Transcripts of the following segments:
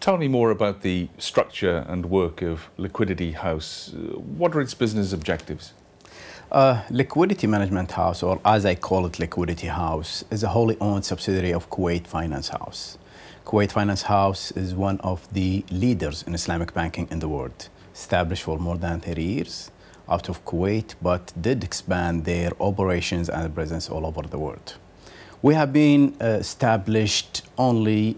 Tell me more about the structure and work of Liquidity House. What are its business objectives? Liquidity Management House, or as I call it, Liquidity House, is a wholly owned subsidiary of Kuwait Finance House. Kuwait Finance House is one of the leaders in Islamic banking in the world, established for more than 30 years out of Kuwait, but did expand their operations and presence all over the world. We have been established only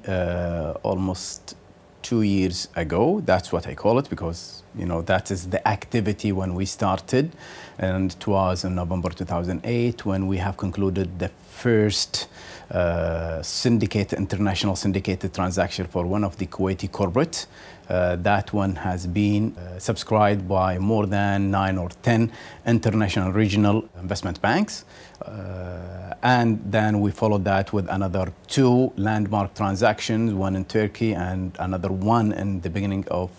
almost 2 years ago. That's what I call it, because that is the activity when we started, and it was in November 2008 when we have concluded the first international syndicated transaction for one of the Kuwaiti corporate. That one has been subscribed by more than 9 or 10 international regional investment banks. And then we followed that with another 2 landmark transactions, one in Turkey and another one in the beginning of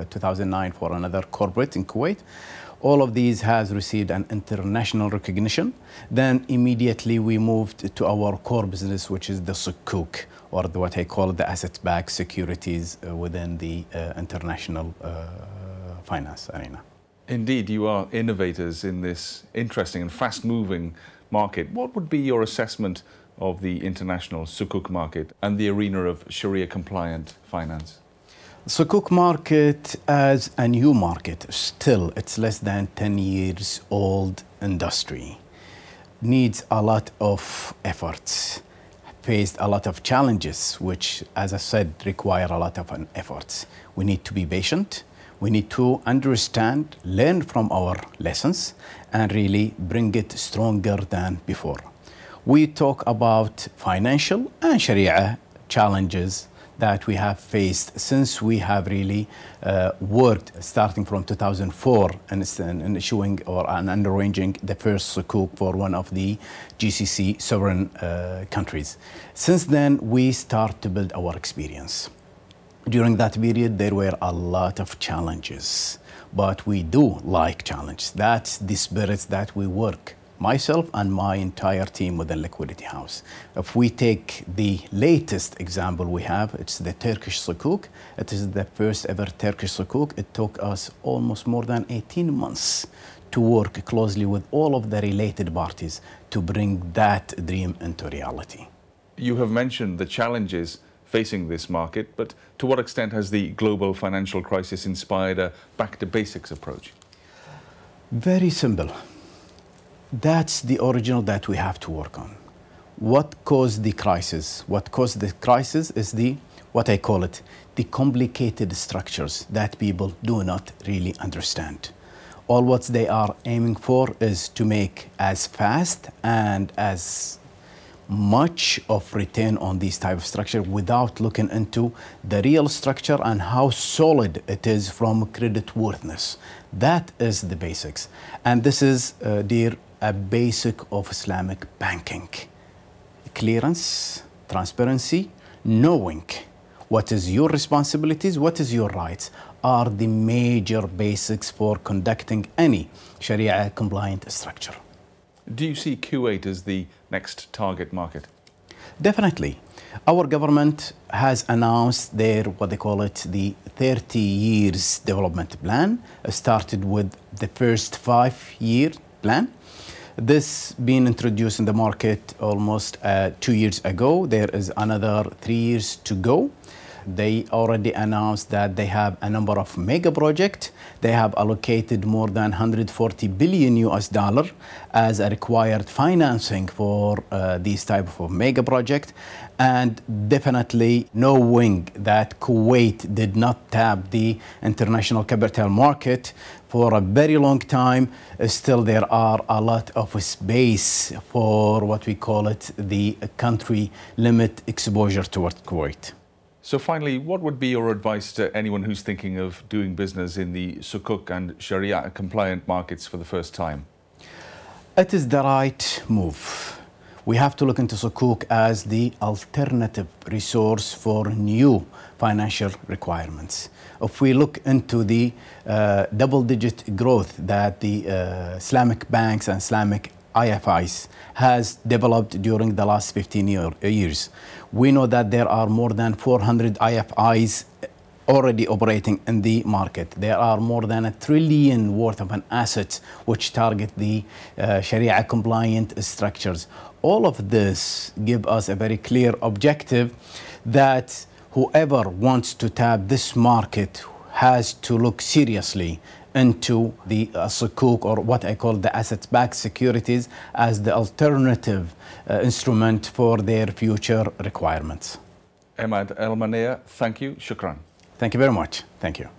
2009 for another corporate in Kuwait. All of these has received an international recognition. Then immediately we moved to our core business, which is the sukuk, or what I call the asset-backed securities within the international finance arena. Indeed, you are innovators in this interesting and fast-moving market. What would be your assessment of the international sukuk market and the arena of sharia-compliant finance? Sukuk market as a new market, still it's less than 10 years old industry, needs a lot of efforts, faced a lot of challenges, which, as I said, require a lot of efforts. We need to be patient. We need to understand, learn from our lessons, and really bring it stronger than before. We talk about financial and sharia challenges that we have faced since we have really worked starting from 2004 and issuing and underwriting the first sukuk for one of the GCC sovereign countries. Since then, we start to build our experience. During that period, there were a lot of challenges, but we do like challenge. That's the spirit that we work. Myself and my entire team within Liquidity House. If we take the latest example we have, it's the Turkish sukuk. It is the first ever Turkish sukuk. It took us almost more than 18 months to work closely with all of the related parties to bring that dream into reality. You have mentioned the challenges facing this market, but to what extent has the global financial crisis inspired a back-to-basics approach? Very simple. That's the original that we have to work on. What caused the crisis? What caused the crisis is what I call it, the complicated structures that people do not really understand. All what they are aiming for is to make as fast and as much of return on these type of structure without looking into the real structure and how solid it is from credit worthiness. That is the basics. And this is, a basic of Islamic banking. Clearance, transparency, knowing what is your responsibilities, what is your rights, are the major basics for conducting any Sharia compliant structure. Do you see Kuwait as the next target market? Definitely. Our government has announced their, what they call it, the 30 years development plan, started with the first 5-year plan. This being introduced in the market almost 2 years ago. There is another 3 years to go. They already announced that they have a number of mega projects. They have allocated more than 140 billion US dollar as a required financing for these type of mega project. And definitely knowing that Kuwait did not tap the international capital market for a very long time, still there are a lot of space for what we call it the country limit exposure towards Kuwait. So finally, what would be your advice to anyone who's thinking of doing business in the sukuk and sharia compliant markets for the first time? It is the right move. We have to look into sukuk as the alternative resource for new financial requirements. If we look into the double-digit growth that the Islamic banks and Islamic IFIs has developed during the last 15 years, we know that there are more than 400 IFIs already operating in the market. There are more than $1 trillion worth of an assets which target the Sharia compliant structures. All of this give us a very clear objective that whoever wants to tap this market has to look seriously into the sukuk, or what I call the asset-backed securities, as the alternative instrument for their future requirements. Emad Al-Monayea, thank you. Shukran. Thank you very much. Thank you.